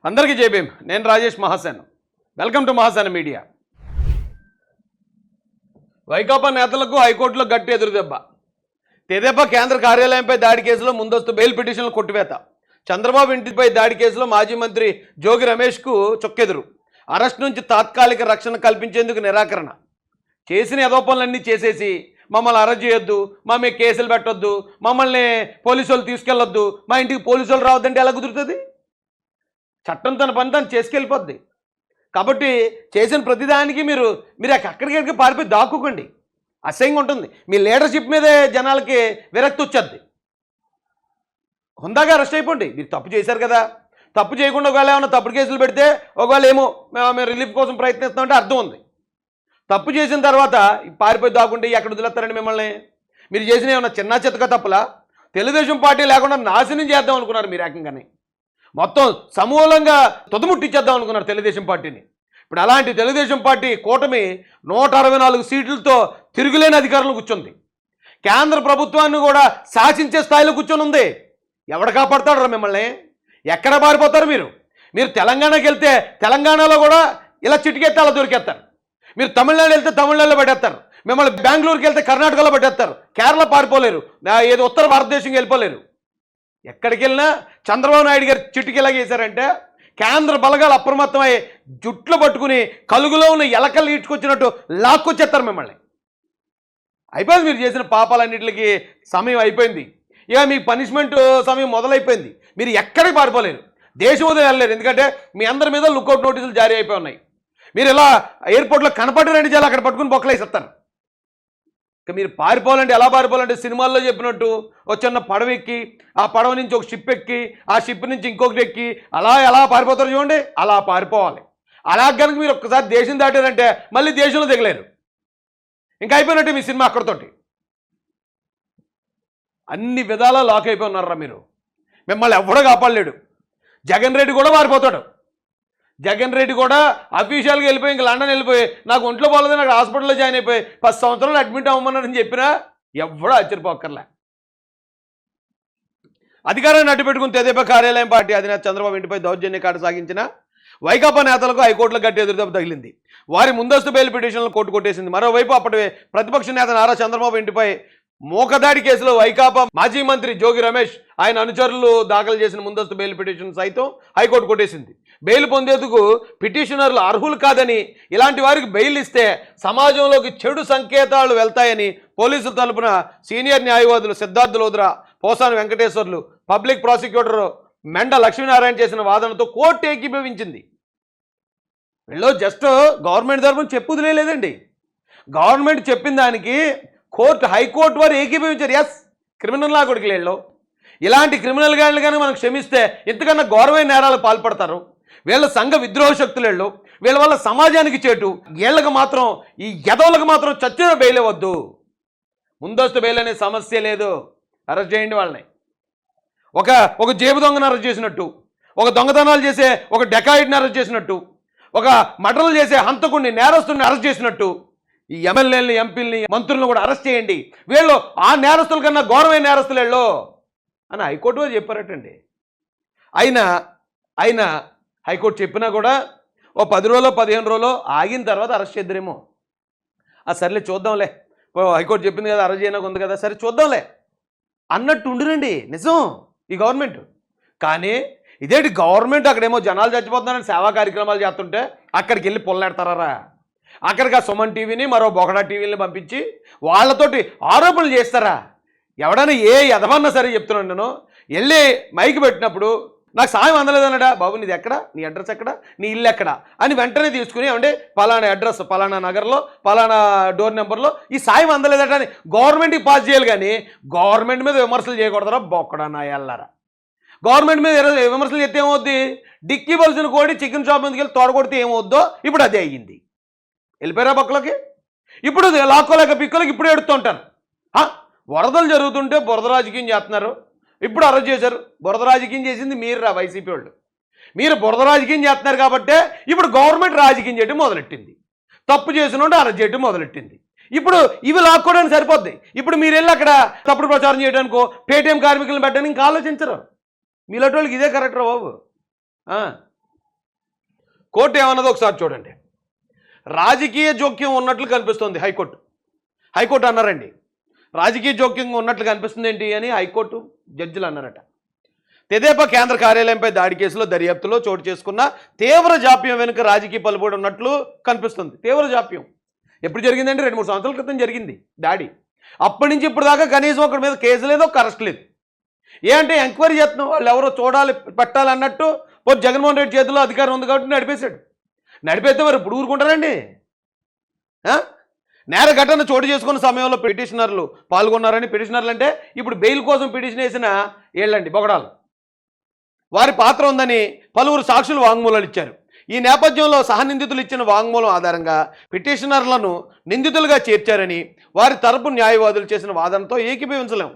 అందరికీ జై భీమ్. నేను Rajesh Mahasen. Welcome to Mahasen media. Vaikapa నేతలకు హైకోర్టులో గట్టి ఎదురుదెబ్బ. తెదేపా కేంద్ర కార్యాలయంపై దాడి కేసులో ముందస్తు బెయిల్ పిటిషన్లు కొట్టివేత. చంద్రబాబు ఇంటిపై దాడి కేసులో మాజీ మంత్రి జోగి రమేష్కు చొక్కెదురు. అరెస్ట్ నుంచి తాత్కాలిక రక్షణ కల్పించేందుకు నిరాకరణ. చేసిన యథోపనులన్నీ చేసేసి మమ్మల్ని అరెస్ట్ చేయొద్దు, మా మీద కేసులు పెట్టొద్దు, మమ్మల్ని పోలీసు వాళ్ళు తీసుకెళ్ళొద్దు, మా ఇంటికి పోలీసు వాళ్ళు రావద్దంటే ఎలా కుదురుతుంది? చట్టం తన పని తను చేసుకెళ్ళిపోద్ది. కాబట్టి చేసిన ప్రతిదానికి మీరు అక్కడికి పారిపోయి దాక్కోకండి. అసహ్యంగా ఉంటుంది. మీ లీడర్షిప్ మీదే జనాలకి విరక్తి వచ్చేద్ది. హుందాగా అరెస్ట్ అయిపోండి. మీరు తప్పు చేశారు కదా, తప్పు చేయకుండా ఒకవేళ ఏమైనా తప్పుడు కేసులు పెడితే ఒకవేళ ఏమో మేము రిలీఫ్ కోసం ప్రయత్నిస్తామంటే అర్థం ఉంది. తప్పు చేసిన తర్వాత పారిపోయి దాక్కుంటే ఎక్కడ వదిలేస్తారండి మిమ్మల్ని? మీరు చేసిన ఏమన్నా చిన్న చితక తప్పులా? తెలుగుదేశం పార్టీ లేకుండా నాశనం చేద్దాం అనుకున్నారు మీరు. ఏకంగానే మొత్తం సమూలంగా తుదముట్టించేద్దాం అనుకున్నారు తెలుగుదేశం పార్టీని. ఇప్పుడు అలాంటి తెలుగుదేశం పార్టీ కూటమి 164 సీట్లతో తిరుగులేని అధికారంలో కూర్చుంది. కేంద్ర ప్రభుత్వాన్ని కూడా శాసించే స్థాయిలో కూర్చొని ఉంది. ఎవడు కాపాడుతాడు మిమ్మల్ని? ఎక్కడ పారిపోతారు మీరు? మీరు తెలంగాణకి వెళ్తే తెలంగాణలో కూడా ఇలా చిటికెత్తే అలా దొరికేస్తారు. మీరు తమిళనాడు వెళ్తే తమిళనాడులో పట్టేస్తారు. మిమ్మల్ని బెంగళూరుకి వెళ్తే కర్ణాటకలో పట్టేస్తారు. కేరళ పారిపోలేరు, ఏదో ఉత్తర భారతదేశంకి వెళ్ళిపోలేరు. ఎక్కడికి వెళ్ళినా చంద్రబాబు నాయుడు గారు చిటికెలాగా చేశారంటే కేంద్ర బలగాలు అప్రమత్తమై జుట్లు పట్టుకుని కలుగులో ఉన్న ఎలకలు ఈడ్చుకొచ్చినట్టు లాక్కొచ్చేస్తారు మిమ్మల్ని. అయిపోయింది. మీరు చేసిన పాపాలన్నింటికి సమయం అయిపోయింది. ఇక మీ పనిష్మెంట్ సమయం మొదలైపోయింది. మీరు ఎక్కడికి పారిపోలేరు, దేశం వదిలి వెళ్ళలేరు. ఎందుకంటే మీ అందరి మీద లుకౌట్ నోటీసులు జారీ అయిపోయి ఉన్నాయి. మీరు ఇలా ఎయిర్పోర్ట్లో కనపడినండి చాలా అక్కడ పట్టుకుని బొక్కలేసేస్తారు. ఇక మీరు పారిపోవాలంటే ఎలా పారిపోవాలంటే సినిమాల్లో చెప్పినట్టు ఒక చిన్న పడవ ఎక్కి, ఆ పడవ నుంచి ఒక షిప్ ఎక్కి, ఆ షిప్ నుంచి ఇంకొకటి ఎక్కి అలా ఎలా పారిపోతారు చూడండి, అలా పారిపోవాలి. అలా కనుక మీరు ఒక్కసారి దేశం దాటారంటే మళ్ళీ దేశంలో దిగలేరు. ఇంకా అయిపోయినట్టే మీ సినిమా అక్కడితోటి. అన్ని విధాలా లాక్ అయిపోయి ఉన్నారా మీరు. మిమ్మల్ని ఎవడో కాపాడలేడు. జగన్ రెడ్డి కూడా పారిపోతాడు. జగన్ రెడ్డి కూడా అఫీషియల్గా వెళ్ళిపోయి ఇంకా లండన్ వెళ్ళిపోయి నాకు ఒంట్లో పోలేదు, నాకు హాస్పిటల్లో జాయిన్ అయిపోయి 10 సంవత్సరాలు అడ్మిట్ అవ్వమన్నారని చెప్పినా ఎవడో ఆశ్చర్యపోక్కర్లే. అధికారాన్ని అడ్డుపెట్టుకుని తెదేపా కార్యాలయం పార్టీ అధినేత చంద్రబాబు ఇంటిపై దౌర్జన్య కాట సాగించిన వైకాపా నేతలకు హైకోర్టులో గట్టి ఎదురుదెబ్బ తగిలింది. వారి ముందస్తు బెయిల్ పిటిషన్లు కోర్టు కొట్టేసింది. మరోవైపు అప్పటి ప్రతిపక్ష నేత నారా చంద్రబాబు ఇంటిపై మోకదాడి కేసులో వైకాపా మాజీ మంత్రి జోగి రమేష్ ఆయన అనుచరులు దాఖలు చేసిన ముందస్తు బెయిల్ పిటిషన్ సైతం హైకోర్టు కొట్టేసింది. బెయిల్ పొందేందుకు పిటిషనర్లు అర్హులు కాదని, ఇలాంటి వారికి బెయిల్ ఇస్తే సమాజంలోకి చెడు సంకేతాలు వెళ్తాయని పోలీసుల తరపున సీనియర్ న్యాయవాదులు సిద్ధార్థ లోద్రా, పోసాని వెంకటేశ్వర్లు, పబ్లిక్ ప్రాసిక్యూటర్ మెండ లక్ష్మీనారాయణ చేసిన వాదనతో కోర్టు ఏకీభవించింది. వీళ్ళు జస్ట్ గవర్నమెంట్ తరపున చెప్పుదిలేదండి. గవర్నమెంట్ చెప్పిన దానికి హైకోర్టు వారు ఏకీభవించారు. ఎస్, క్రిమినల్ లా కొడుకు వీళ్ళు. ఇలాంటి క్రిమినల్ గాళ్ళు కానీ మనం క్షమిస్తే ఇంతకన్నా ఘోరమైన నేరాలకు పాల్పడతారు. వీళ్ళ సంఘ విద్రోహ శక్తులు వీళ్ళు. వీళ్ళ వల్ల సమాజానికి చేటు. వీళ్ళకి మాత్రం, ఈ యదవులకు మాత్రం చచ్చిన బెయిల్ ఇవ్వద్దు. ముందస్తు బెయిల్ అనే సమస్య లేదు. అరెస్ట్ చేయండి వాళ్ళని. ఒక జేబు దొంగను అరెస్ట్ చేసినట్టు, ఒక దొంగతనాలు చేసే ఒక డెకాయిడ్ని అరెస్ట్ చేసినట్టు, ఒక మర్డర్లు చేసే హంతకుడిని, నేరస్తుడిని అరెస్ట్ చేసినట్టు ఈ ఎమ్మెల్యేలని, ఎంపీలని, మంత్రులను కూడా అరెస్ట్ చేయండి. వీళ్ళు ఆ నేరస్తుల కన్నా ఘోరమైన నేరస్తులు వీళ్ళు అని హైకోర్టు వారు చెప్పారటండి. అయినా హైకోర్టు చెప్పినా కూడా ఓ 10 రోజులో 15 రోజులో ఆగిన తర్వాత అరెస్ట్ చేద్దరేమో. సర్లే చూద్దాంలే, హైకోర్టు చెప్పింది కదా అరెస్ట్ చేయడానికి ఉంది కదా, సరే చూద్దాంలే అన్నట్టు ఉండిరండి నిజం ఈ గవర్నమెంట్. కానీ ఇదేంటి గవర్నమెంట్ అక్కడేమో జనాలు చచ్చిపోతున్నారని సేవా కార్యక్రమాలు చేస్తుంటే అక్కడికి వెళ్ళి పొల్లాడతారా? అక్కడికి ఆ సుమన్ టీవీని, మరో బొకడా టీవీని పంపించి వాళ్ళతోటి ఆరోపణలు చేస్తారా? ఎవడైనా ఏ ఎదవన్నా సరే చెప్తున్నాను నేను, వెళ్ళి మైకి పెట్టినప్పుడు నాకు సాయం అందలేదన్నాడా, బాబు నీది ఎక్కడ, నీ అడ్రస్ ఎక్కడ, నీ ఇల్లు ఎక్కడ అని వెంటనే తీసుకుని ఏమంటే పలానా అడ్రస్, పలానా నగర్లో, పలానా డోర్ నెంబర్లో ఈ సాయం అందలేదట అని గవర్నమెంట్కి పాస్ చేయాలి. కానీ గవర్నమెంట్ మీద విమర్శలు చేయకూడదురా బొక్కడా నా ఎల్లారా. గవర్నమెంట్ మీద విమర్శలు చేస్తే ఏమవుద్ది? డిక్కీ బల్సిన కోడి చికెన్ షాప్ మీదకి వెళ్ళి తోడగొడితే ఏమవుద్దో ఇప్పుడు అదే అయ్యింది. వెళ్ళిపోయారా పక్కలకి. ఇప్పుడు లాక్కోలేక పిక్కలకి ఇప్పుడు ఎడుతూ ఉంటారు. వరదలు జరుగుతుంటే బురద రాజకీయం చేస్తున్నారు. ఇప్పుడు అరెస్ట్ చేశారు. బురద రాజకీయం చేసింది మీరు వైసీపీ వాళ్ళు. మీరు బురద రాజకీయం చేస్తున్నారు కాబట్టే ఇప్పుడు గవర్నమెంట్ రాజకీయం చేయడం మొదలెట్టింది. తప్పు చేసినోడు అరెస్ట్ చేయడం మొదలెట్టింది. ఇప్పుడు ఇవి లాక్కోవడానికి సరిపోద్ది. ఇప్పుడు మీరు వెళ్ళి అక్కడ తప్పుడు ప్రచారం చేయడానికో పేటీఎం కార్మికులను పెట్టడానికి ఇంకా ఆలోచించరు. మీలాంటి వాళ్ళకి ఇదే కరెక్టరా బాబు. కోర్టు ఏమన్నదో ఒకసారి చూడండి. రాజకీయ జోక్యం ఉన్నట్లు కనిపిస్తుంది హైకోర్టు అన్నారండి. రాజకీయ జోక్యం ఉన్నట్లు కనిపిస్తుంది ఏంటి అని హైకోర్టు జడ్జిలు అన్నారట. తెదేపా కేంద్ర కార్యాలయంపై దాడి కేసులో దర్యాప్తులో చోటు చేసుకున్న తీవ్ర జాప్యం వెనుక రాజకీయ పలుబడి ఉన్నట్లు కనిపిస్తుంది. తీవ్ర జాప్యం ఎప్పుడు జరిగిందంటే 2-3 సంవత్సరాల క్రితం జరిగింది దాడి. అప్పటి నుంచి ఇప్పుడు దాకా కనీసం ఒకరి మీద కేసు లేదు, ఒక అరెస్ట్ లేదు. ఏ అంటే ఎంక్వైరీ చేస్తున్నాం, వాళ్ళు ఎవరో చూడాలి పెట్టాలి అన్నట్టు జగన్మోహన్ రెడ్డి చేతిలో అధికారం ఉంది కాబట్టి నడిపేశాడు. నడిపేస్తే మరి ఇప్పుడు ఊరుకుంటారండి? నేర ఘటన చోటు చేసుకున్న సమయంలో పిటిషనర్లు పాల్గొన్నారని, పిటిషనర్లు అంటే ఇప్పుడు బెయిల్ కోసం పిటిషన్ వేసిన ఏళ్ళండి బొగడాలు, వారి పాత్ర ఉందని పలువురు సాక్షులు వాంగ్మూలాలు ఇచ్చారు. ఈ నేపథ్యంలో సహనిందితులు ఇచ్చిన వాంగ్మూలం ఆధారంగా పిటిషనర్లను నిందితులుగా చేర్చారని వారి తరపు న్యాయవాదులు చేసిన వాదనతో ఏకీభవించలేం.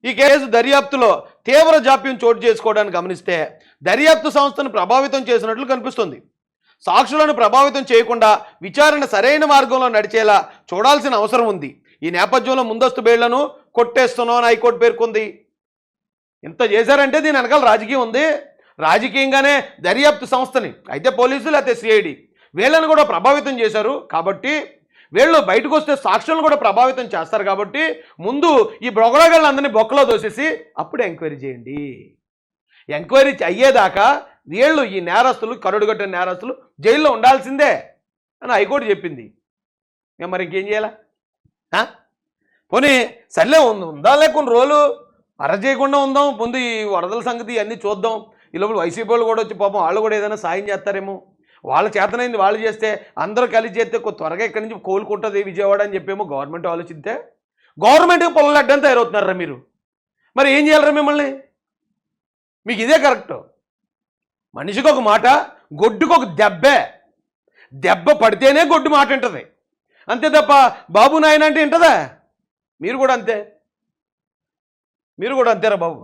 ఈ కేసు దర్యాప్తులో తీవ్ర జాప్యం చోటు చేసుకోవడానికి గమనిస్తే దర్యాప్తు సంస్థను ప్రభావితం చేసినట్లు కనిపిస్తుంది. సాక్షులను ప్రభావితం చేయకుండా విచారణ సరైన మార్గంలో నడిచేలా చూడాల్సిన అవసరం ఉంది. ఈ నేపథ్యంలో ముందస్తు బెయిళ్లను కొట్టేస్తున్నామని హైకోర్టు పేర్కొంది. ఇంత చేశారంటే దీని వెనకాల రాజకీయం ఉంది. రాజకీయంగానే దర్యాప్తు సంస్థని, అయితే పోలీసులు అయితే సిఐడి వీళ్ళని కూడా ప్రభావితం చేశారు. కాబట్టి వీళ్ళు బయటకు వస్తే సాక్షులను కూడా ప్రభావితం చేస్తారు. కాబట్టి ముందు ఈ బ్రొగడగాళ్ళందరినీ బొక్కలో దోసేసి అప్పుడు ఎంక్వైరీ చేయండి. ఎంక్వైరీ అయ్యేదాకా వీళ్ళు ఈ నేరస్తులు, కరుడుగట్టిన నేరస్తులు జైల్లో ఉండాల్సిందే అని హైకోర్టు చెప్పింది. మరి ఇంకేం చేయాలా? పోనీ సర్లే ఉందాలే కొన్ని రోజులు అరెస్ట్ చేయకుండా ఉందాం, ముందు ఈ వరదల సంగతి అన్నీ చూద్దాం. ఈ లోపల వైసీపీ వాళ్ళు కూడా వచ్చి పాపం వాళ్ళు కూడా ఏదైనా సాయం చేస్తారేమో, వాళ్ళ చేతనైంది వాళ్ళు చేస్తే అందరూ కలిసి చేస్తే త్వరగా ఇక్కడి నుంచి కోలుకుంటుంది విజయవాడ అని చెప్పేమో గవర్నమెంట్ ఆలోచిస్తే గవర్నమెంట్కి పొలాలు అడ్డం తయారవుతున్నారా మీరు? మరి ఏం చేయాలరా మిమ్మల్ని? మీకు ఇదే కరెక్ట్. మనిషికి ఒక మాట, గొడ్డుకు ఒక దెబ్బ పడితేనే గొడ్డు మాట వింటది, అంతే తప్ప బాబు నాయన అంటే వింటదా? మీరు కూడా అంతేరా బాబు.